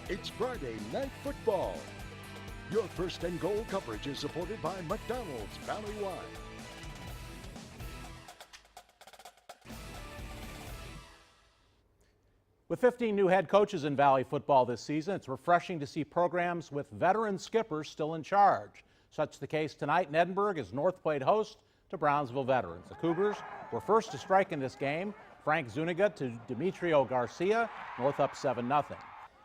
It's Friday Night Football. Your first and goal coverage is supported by McDonald's Valley-wide. With 15 new head coaches in Valley football this season, it's refreshing to see programs with veteran skippers still in charge. Such the case tonight in Edinburgh as North played host to Brownsville veterans. The Cougars were first to strike in this game. Frank Zuniga to Demetrio Garcia, North up 7-0.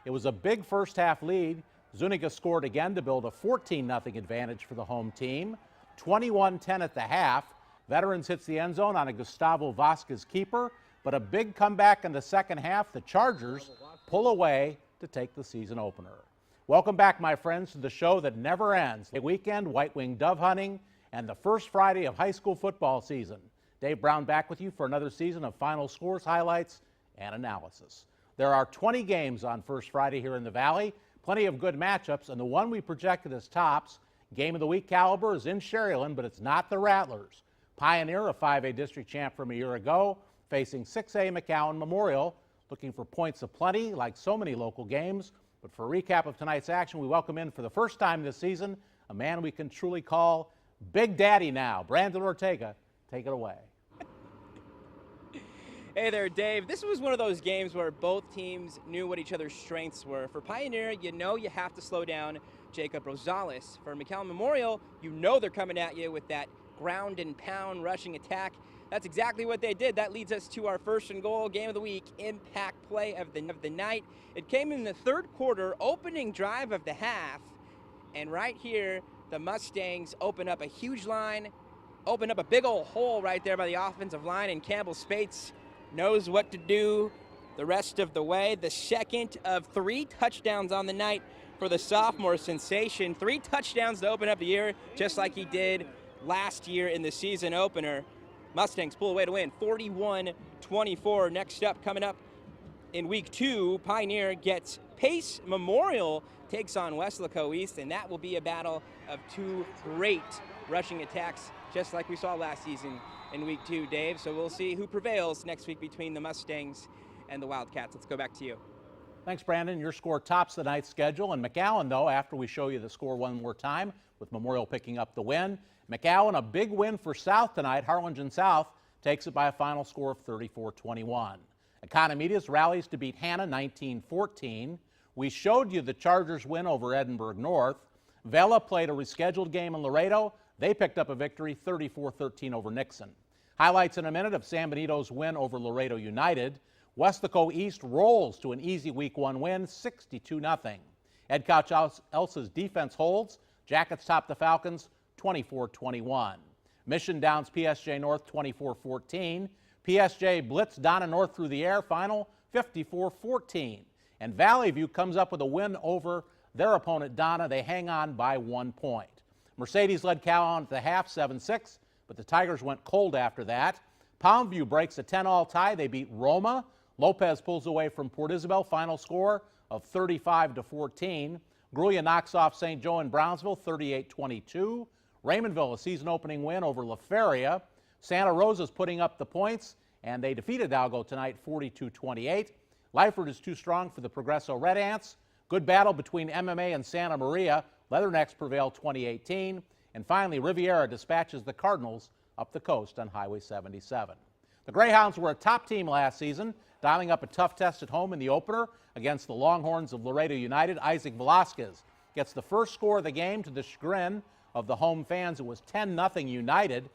It was a big first half lead. Zuniga scored again to build a 14-0 advantage for the home team. 21-10 at the half. Veterans hits the end zone on a Gustavo Vasquez keeper, but a big comeback in the second half. The Chargers pull away to take the season opener. Welcome back, my friends, to the show that never ends. A weekend, white-winged dove hunting, and the first Friday of high school football season. Dave Brown back with you for another season of final scores, highlights, and analysis. There are 20 games on First Friday here in the Valley, plenty of good matchups, and the one we projected as tops, game of the week caliber, is in Sherryland, but it's not the Rattlers. Pioneer, a 5A district champ from a year ago, facing 6A McCowan Memorial, looking for points aplenty like so many local games. But for a recap of tonight's action, we welcome in for the first time this season a man we can truly call Big Daddy now. Brandon Ortega, take it away. Hey there, Dave. This was one of those games where both teams knew what each other's strengths were. For Pioneer, you know you have to slow down Jacob Rosales. For McCowan Memorial, you know they're coming at you with that ground and pound rushing attack. That's exactly what they did. That leads us to our first and goal game of the week, impact play of the night. It came in the third quarter, opening drive of the half. And right here, the Mustangs open up a huge line, open up a big old hole right there by the offensive line, and Campbell Spates knows what to do the rest of the way. The second of 3 touchdowns on the night for the sophomore sensation. 3 touchdowns to open up the year, just like he did last year in the season opener. Mustangs pull away to win, 41-24. Next up, coming up in week 2, Pioneer gets Pace Memorial, takes on Weslaco East, and that will be a battle of 2 great rushing attacks, just like we saw last season in week 2, Dave. So we'll see who prevails next week between the Mustangs and the Wildcats. Let's go back to you. Thanks, Brandon. Your score tops the night's schedule. And McCowan, though, after we show you the score one more time, with Memorial picking up the win. McCowan, a big win for South tonight. Harlingen South takes it by a final score of 34-21. Economedias rallies to beat Hanna 19-14. We showed you the Chargers win over Edinburgh North. Vela played a rescheduled game in Laredo. They picked up a victory 34-13 over Nixon. Highlights in a minute of San Benito's win over Laredo United. Weslaco East rolls to an easy Week 1 win, 62-0. Head coach Elsa's defense holds. Jackets top the Falcons 24-21. Mission downs PSG North 24-14. PSG blitz Donna North through the air, final 54-14. And Valley View comes up with a win over their opponent Donna. They hang on by 1 point. Mercedes led Calhoun at the half 7-6, but the Tigers went cold after that. Palmview breaks a 10-all tie. They beat Roma. Lopez pulls away from Port Isabel, final score of 35-14. Gruya knocks off St. Joe and Brownsville 38-22. Raymondville, a season-opening win over La Feria. Santa Rosa's putting up the points, and they defeated Algo tonight 42-28. Lyford is too strong for the Progresso Red Ants. Good battle between MMA and Santa Maria. Leathernecks prevail 2018. And finally, Riviera dispatches the Cardinals up the coast on Highway 77. The Greyhounds were a top team last season, dialing up a tough test at home in the opener against the Longhorns of Laredo United. Isaac Velasquez gets the first score of the game to the chagrin of the home fans. It was 10-0 United.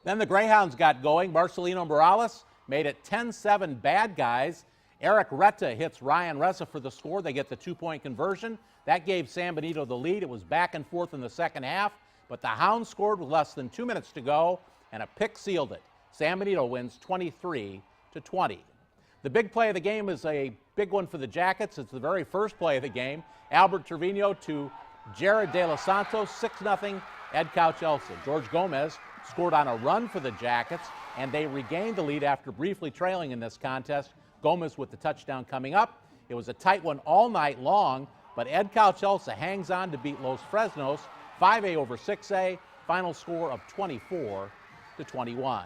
Then the Greyhounds got going. Marcelino Morales made it 10-7 Bad Guys. Eric Retta hits Ryan Ressa for the score. They get the 2-point conversion. That gave San Benito the lead. It was back and forth in the second half, but the Hounds scored with less than 2 minutes to go, and a pick sealed it. San Benito wins 23-20. The big play of the game is a big one for the Jackets. It's the very first play of the game. Albert Trevino to Jared De Los Santos, 6-0 Ed Couch Elsa. George Gomez scored on a run for the Jackets, and they regained the lead after briefly trailing in this contest. Gomez with the touchdown coming up. It was a tight one all night long, but Ed Couch Elsa hangs on to beat Los Fresnos, 5A over 6A, final score of 24-21.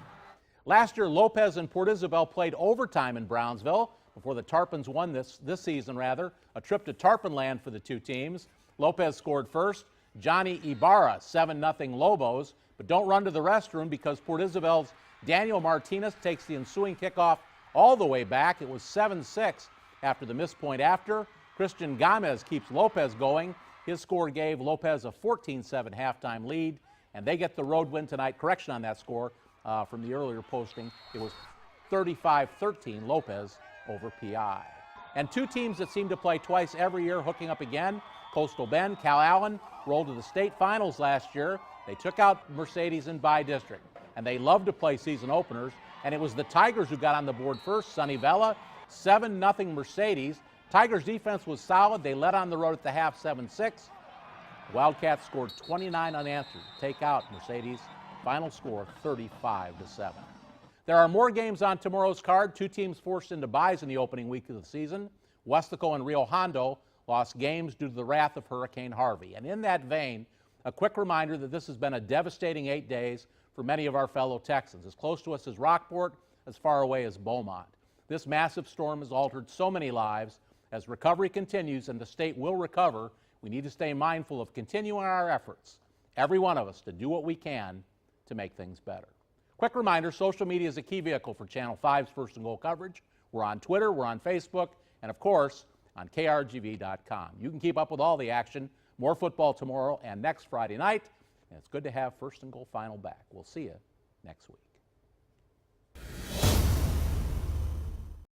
Last year, Lopez and Port Isabel played overtime in Brownsville. before the Tarpons won this season, rather. A trip to Tarpon land for the two teams. Lopez scored first. Johnny Ibarra, 7-0 Lobos. But don't run to the restroom because Port Isabel's Daniel Martinez takes the ensuing kickoff all the way back. It was 7-6 after the missed point after. Christian Gomez keeps Lopez going. His score gave Lopez a 14-7 halftime lead, and they get the road win tonight. Correction on that score from the earlier posting. It was 35-13 Lopez over PI. And two teams that seem to play twice every year hooking up again. Coastal Bend, Cal Allen rolled to the state finals last year. They took out Mercedes in bi-district, and they love to play season openers. And it was the Tigers who got on the board first. Sonny Vela, 7-0 Mercedes. Tigers' defense was solid. They led on the road at the half, 7-6. Wildcats scored 29 unanswered to take out Mercedes. Final score 35-7. There are more games on tomorrow's card. Two teams forced into byes in the opening week of the season. Westaco and Rio Hondo lost games due to the wrath of Hurricane Harvey. And in that vein, a quick reminder that this has been a devastating 8 days for many of our fellow Texans. As close to us as Rockport, as far away as Beaumont. This massive storm has altered so many lives. As recovery continues and the state will recover, we need to stay mindful of continuing our efforts, every one of us, to do what we can to make things better. Quick reminder, social media is a key vehicle for Channel 5's First and Goal coverage. We're on Twitter, we're on Facebook, and of course, on krgv.com. You can keep up with all the action. More football tomorrow and next Friday night. And it's good to have First and Goal Final back. We'll see you next week.